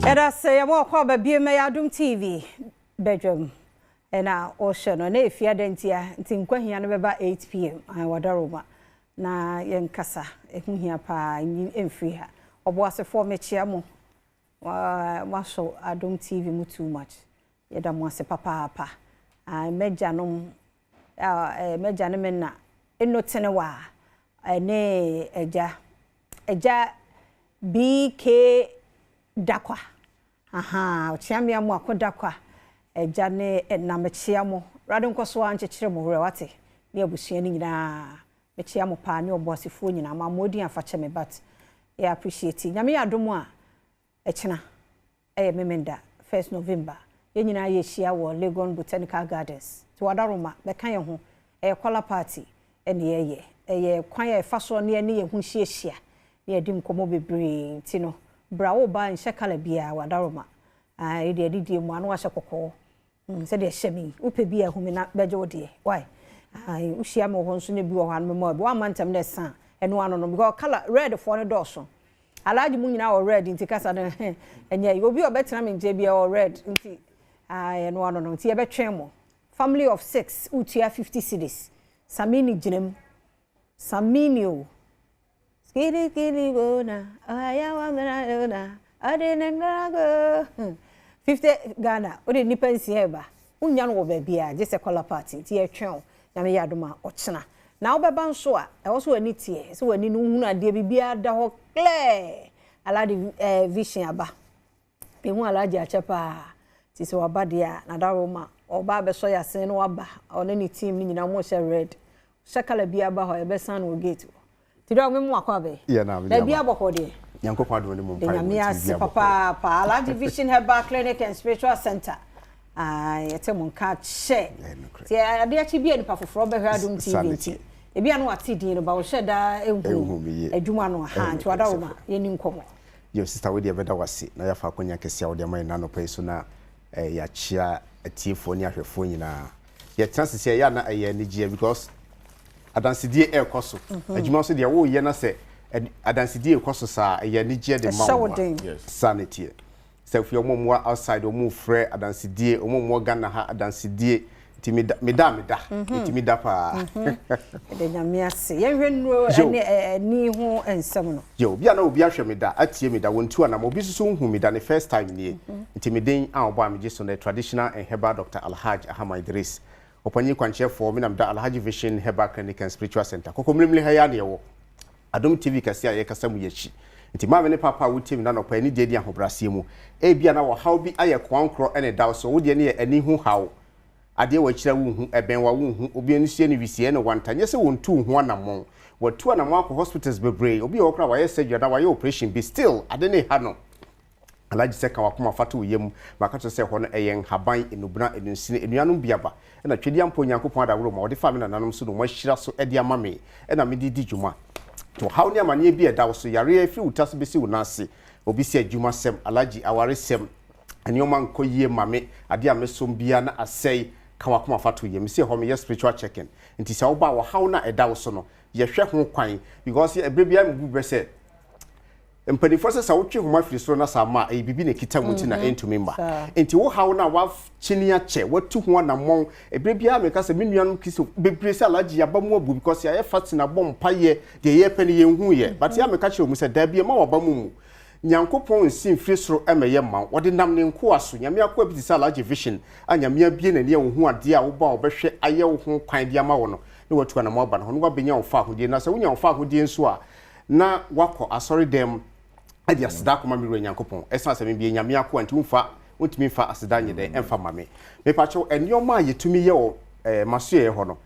Era say mo kwa ba bie me Adom TV Badwam ena o hye no na efia dentia nti nkwahia no beba 8 pm wadaroma na yenkasa ehunhia pa emfiri ha obo asefo mechia mo wa so Adom TV mu too much yeda mo ase papa meja no meja ne menna enotene wa ne eja BK dakwa ochiamia mu akodakwa eja ne na mechia mo rado nkoso anchechire mo hore wate ne abusua ni nyina mechia mo pa ne obosifo nyina ma modi afache me but I appreciate nyame Adom a echena memenda 1st November ye nyina ye hia wo Legon Botanical Gardens to wadaroma be kan ye ho kola party ene ye kwan ye faso ne ye hu hia ye dim komo bebre ti no brawo ba nhye kala bia wadaroma e de didi mu anu ahye kokko se de hyemi upe bia humi na beje wode why uhia me ho nso ne bi wo han me mo bi wa mantem na san eno ano no because color red for no doso Alhaji mu nyina o red nti kasa no enye obi obetena me nje bia o red nti eno ano no nti e betwen mo family of 6 utia 50 cedis samini jinem saminio skiri gona aya wa na adenengago 50 Ghana ode nipa nsieba unya no wo ba bia je se kola party ti etwen nyame Adom a ochena na wo beba nso a e wo so ani tie so wani no hunu ade bibia da ho clear aladi vision aba ehu Alhaji achepa ti se waba dia na daroma oba be so ya sen no waba one ni team ni nyina mo she red shakala bia ba ho e be san no gate ti do me mo akwa be na bia boko de Yankopon Adom ni mo mpa nyame papa Alhaji Vision Herbal Clinic and Spiritual Center yete mo nka che ti ade achi bia ni pa foforo be hwa Adom TV ti e bia no wati din no ba wo sheda ehu adwuma no ha nti wadaroma ye ni nkomo yo sister we dey beda wase na ya fa konya kese a wo dey mai na no pai so na ya chia atiefo ni ahwefo nyina ye chance se ya na aye ni gie because adansidie e koso adwuma so dey wo ye na se adansidie e koso sa aye ni gie de mawo sanity se fi omo outside omo frɛ adansidie omo Ghana ha adansidie timida timida pa de nyame ase ye hwenno ni ho ensem no yo bia na obi ahwɛ meda atie meda wontu ana obi susu hu meda the first time nie timiden a obo amje so na traditional and herbal Dr. Alhaji Idris opanyi kwanche for me na meda Alhaji Vision Herbal Clinic and Spiritual Center kokomlimli ha ya ne wo Adom TV kase aye kasa mu yachi nti ma me ne papa wutim na no pa ni de ahobrase mu e bia na wo haw bi aye kwankro ene daw so wo de ne ani hu haw ade wa kira wu hu eben wa wu hu obi anu sie ne wisie ne wantanye se wontu hu anamon watu anamon akọ hospitals bebre obi okra wa ye surgery da wa ye operation be still ade ne ha no Alhaji se ka wakoma fatu yem maka to se ho no eyen haban enubuna enunsine enuanum biaba na twedi ampo Nyankopon adawro ma ode fa me nanom so no mo hyira so ede amame na me didi djuma to how ne amane bi eda so yare afi utaso besi wonase obi se adwuma sem Alhaji aware sem anioma nkoyie mame ade amesom bia na asei ka wakoma fatu yem se ho me ye spiritual check-in nti se wo ba wo how na eda so no ye hwe ho kwan because ebrebia mbu be mpani force sa wotwe homa firi so na sama e bibi ne kita muti na entumi mba enti wo hawo na wa chini ache watu ho na mon ebrebia me ka se menuanum kiso bebre se Alhaji aba mu abu because ya fat na bom paye de ye pani ye hu ye but ya me ka che mu se da bia ma wa ba mu Nyankopon nsin firi soro emeye ma wode nam ne nko aso nyame akwa bi se Alhaji Vision anyame abie na ne ye hu ade a wo ba obehwe aye wo ho kwan bia ma wo no ne watu na mo ba no wa benya wo fa ho die na se wo nya wo fa ho die nso a na wako asori dem adi asida koma mi ro Nyankopon esa se me bi nyame akwa nti umfa wotumi fa asida nyede emfa mame me pacho enioma yetumi ye o maso ye ho no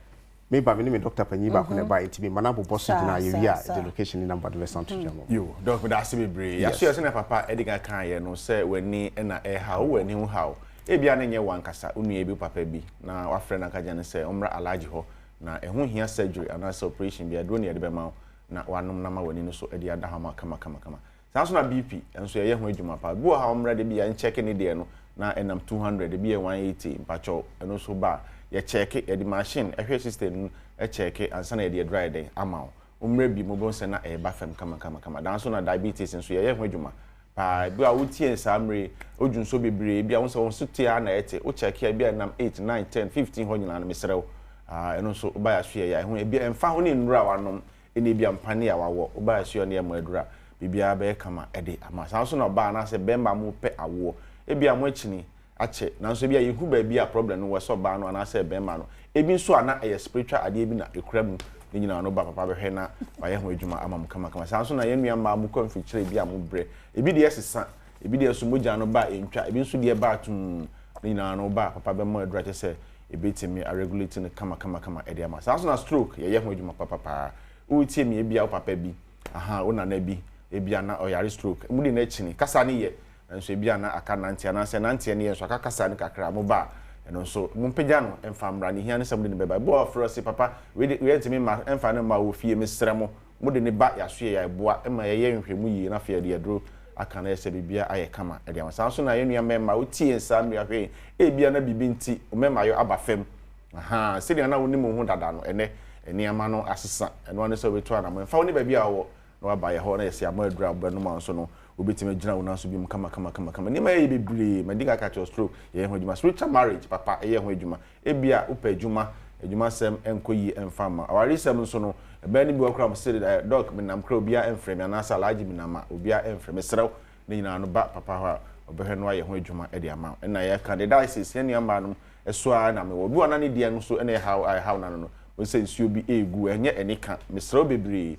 me ba me ni me Dr. Panyi ba ko ne ba ntimi mana bo boso dina ye wi a the location ni number do center jamo yo doc da se bebre ya so ye se na papa ediga kan ye no se wani na ha wani hu ha e bia na nye wankasa unu e bi papa bi na wa frɛ na kaja ne se omra Alhaji ho na ehu hia surgery ana operation bia do ne ye de be ma na wanom na ma wani no so edi ada ha ma kama sanso na BP enso ye ho adwuma pa bo ha omra de bia check ni de no na enam 200 de bia 180 mpacho eno so ba ye check ye di machine ehwe system e check ansa na ye dry day ama omra bi mo bon se na e ba fam kama dan so na diabetes enso ye ho adwuma pa bi a wotie samre odwun so bebre bi a won so te a na ete wo check ya bi nam 8 9 10 15 ho nyina na mesrew eno so ba ya hwe ya ho e bi emfa ho ne nura wanom ene bi ampane ya wawo ba ya hwe ne ya madura bibia ba kama ede ama san so na ba na se bemba mu pe awo e bi amo akini ache nanso bi a yehu ba bi a problem no so ba no na se bemba no e bi nso ana e spiritual ade bi na ekura mu ni nyina no ba papa be hwe na ba ye ho adwuma ama mu kama san so na ye nua ma mu konfikyere bi a mu bre e bi de esesa e bi de so moja no ba entwa e bi nso de ba tum ni nyina no ba papa be mo adura che se e betimi a regulate ne kama e de ama san so na stroke ye ho adwuma papa wo tie mi e bi a papa bi aha wo na na bi e bi ana oyare stroke mu de na chini kasa ne ye nso e bi ana aka nantia na se nantia ne ye so aka kasa ne kakra mo ba eno so mumpegya no emfamra ne hia ne sam de ne beba bo afro se papa we ntimi ma emfa ne ma wo fie mesrɛ mo mo de ne ba ya so ya boa ema ye nhwemu yi na fa de adro aka na ese bibia aye kama e de ama so na ye nua mema wo tie nsa nua hwe e bia na bibi nti o mema yo aba fam aha se de na wo ni mo hu dada no ene eniama no asesa eno ne so beto na mo emfa wo ne ba bia wo na wa ba ye ho na ye se amadura obanu ma so no obetime gina wona so bim kama ni ma ye bebre ma diga catch stroke ye ho adwuma spiritual marriage papa ye ho adwuma e bia upa adwuma sem enkoyi emfama awari sem so no be ni bi wakra mo se doc me nam kra obia emfrem ya na Alhaji me nama obia emfrem serew ne nyina no ba papa ha obehwe no ye ho adwuma e de ama na ye candidates ye niamba no eso a na me wo bi wana ne dia no so ene how na no wo se nsuo bi egu enye enika me serew bebre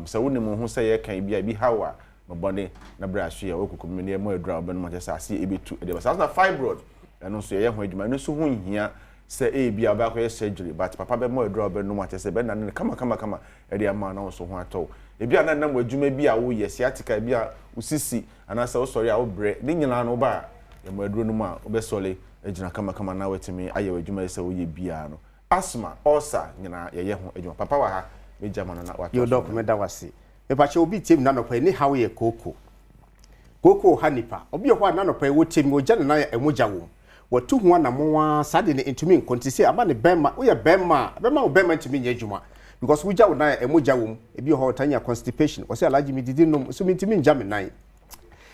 so wo ne mo ho se ye kan bia bi how a mabone na bra hwe ya okukum me ne mo adura oben mo tese ase ebetu e de basa na fibroid eno so ye ho adwuma eno so ho nhia se e bia ba ko surgery but papa be mo adura oben mo tese be na ne kama e de ama na so ho ato e bia na na mo adwuma bi a wo ye sciatica bia usisi anasa wo sori a wo bre ni nyina no ba ye mo aduro no ma wo be sole ejina kama na wetimi aye adwuma se wo ye bia no asthma ulcer nyina ye ho adwuma papa wa ha me jama no na wato yo doc me da wase epache obi tiem na nokwa ni hawo ye koko hanipa obi ho na nokwa wo tiem wo gya na emoja wo watu ho na mowa sade ne ntumi nkontise ama ne bema wo ye bema wo bema ntumi nya adwuma because wo gya wo na emoja wo ebi ho tanya constipation wo se Alhaji mi didi no so mi ntumi nja me nan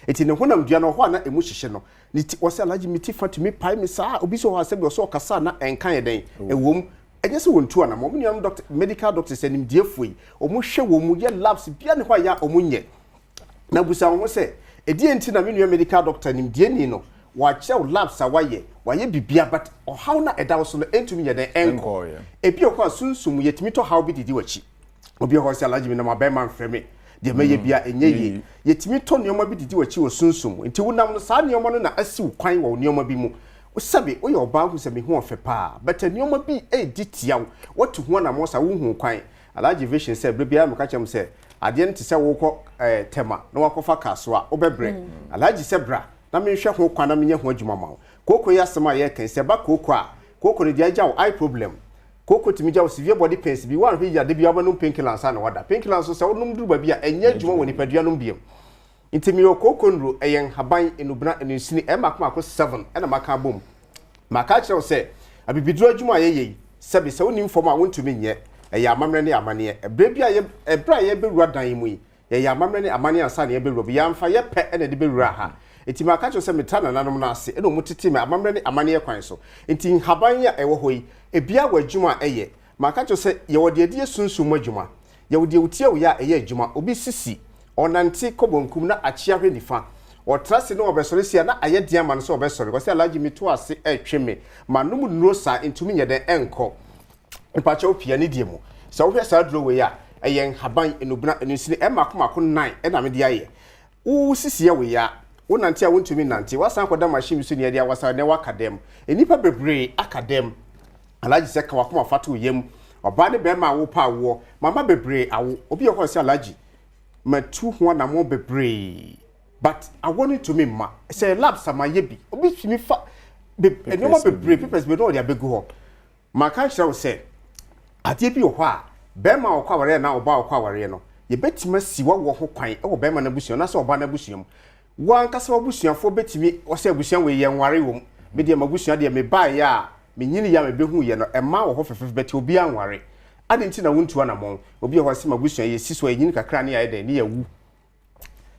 eti ne honam dua no ho na emu hyehye no ni wo se Alhaji mi ti fatumi pai mi saa obi so ho asebe so kasa na enkan ye den ewom enye se wontu ana mo nuam doctor medical doctors anim diefoi omo hwe wo mu ye labs bia ne ho ya omo nye na busa ho se edie nti na me nuam medical doctor anim die ni no wa chew labs awaye bibia but o how na edawo so no entumi ye den enko ebi okwa sunsum yetimi to how bi didi wachi obi ho se Alhaji me na mabema mfreme de meye bia enye yetimi to neoma bi didi wachi wo sunsum nti wonam no saa neoma no na asi kwan wo neoma bi mu osabe oye oba hu se me hu ofepa but neoma bi editiaw watu hu na mo sa wo hu kwan Alhaji vision se brebia me ka chem se ade nti se wo ko tema na wakofa kasoa obebre Alhaji se bra na me hwe ho kwan na me nya ho adwuma ma koko ya sema ye kan se ba koko ne dia jaw eye problem koko timi jaw severe body pains bi wan hwe ya de bi abanu painkillers na wada painkillers so se wonum duru ba bi a enya adwuma woni padua no biem intimi okoko nro eyen haban enubna enusini e makoma ko 7 ena maka bom maka kire se abibiduro adwuma ye sebe se woni inform a wontumi nye e ya amamre ne amane ebre bia ye ebra ye bewura dan mu yi ye ya amamre ne amane ansa ne ye bewura bi ya mfa ye pe ena de bewura ha enti maka kire se metana nanom na ase ena omutiti me amamre ne amane kwan so enti haban ya ewo hoyi ebia wadwuma eye maka kire se ye wode ade sunsum adwuma ye wode utie wo ya eye adwuma obi sisi onanti kobonkum na achia hwe nifa otrase no obesore sia na ayedian ma no so obesore ko se Alhaji mitu ase etweme manum nuro sa ntumi nye den enko ipacha opia ne die mu se wo hwe sa dro we ya eyen haban enubna enusini e makomako 9 e na me dia ye wo sisi ye we ya wo nanti a wo ntumi nanti wasan koda machine so ne dia wasan ne wakadem enipa bebre akadem Alhaji se ka wakoma fatu yem oba ne be ma wo pa wo mama bebre awo obi ye ko se Alhaji matu ho na mo bebre but I want it to me ma say lab sama yebi obi timi fa eno mo bebre papers be no dia begu ho ma ka kire say ade bi ho a be ma okwa ware na oba okwa ware no ye betima siwa wo ho kwan e wo be ma na busuo na say oba na busuo wan kasa busuafo betimi o say busuan we ye nware wo me dia mabusuan dia me ba ya me nyini ya me behu ye no e ma wo ho fefefe beti obi anware ade nti na wontu ana mo obi ho se mabusuan ye siso ye nyini kakra ne ya de ne ya wu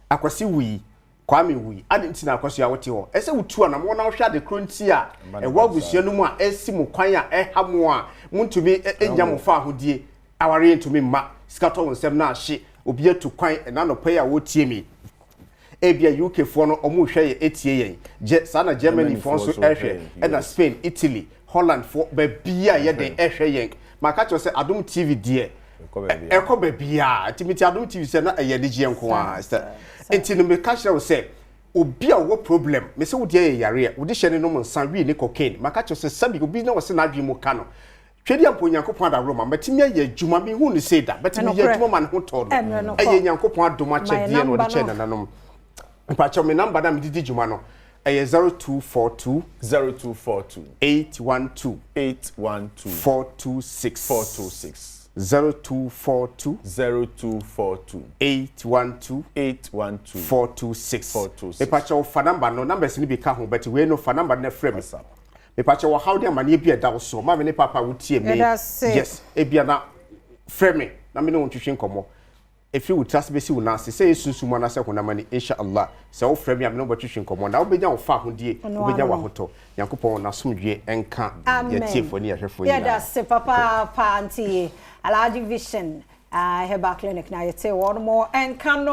akwasi wi kwame wi ade ntina akwaso ya wote ho ese wutu na mo na hwa de kronti a e wagusua no mu a esi mu kwan a ha mo a muntumi enya mo fa ahodie aware ntumi ma skato wonsem na ahye obi atu kwan na no pay a wotie mi ebia UK fo no omo hwe ye etie yen je sana Germany fo so ehwe na Spain Italy Holland fo ba bia ye de ehwe yen maka cho se Adom TV die eko ba bia timiti Adom TV se na eye de je nko a enti no me ka hye wo se obi a wo problem me se wo de yare wo de hye ne no nsan wi ne cocaine maka cho se sabi obi na wo se na adwi mu ka no twedi ampo nyankopon adawro ma matimi ye adwuma me hu ne se da batimi ye adwuma man ho to no eye nyankopon adoma che die no de che nananom mpacho me number na me didi dwuma no eye 0242 812 426 0242 812 426 mpacho fa number no numbers ni bi ka ho but we no fa number na frame me pache wo how dey amane bia da so ma me ne papa wutie me yes e bia na frame na me ne wontwehwe nkomo e fi wo trust be si wo na se say sunsumo na se ho na mani inshallah se wo frame am ne wo twehwe nkomo na wo benya wo fa hodie wo benya wo hoto yankopon na somdwe enka ya tiefo ni ahwefo ni ya da se papa pa anti Alhaji Vision Herbal clinic na yete one more enka no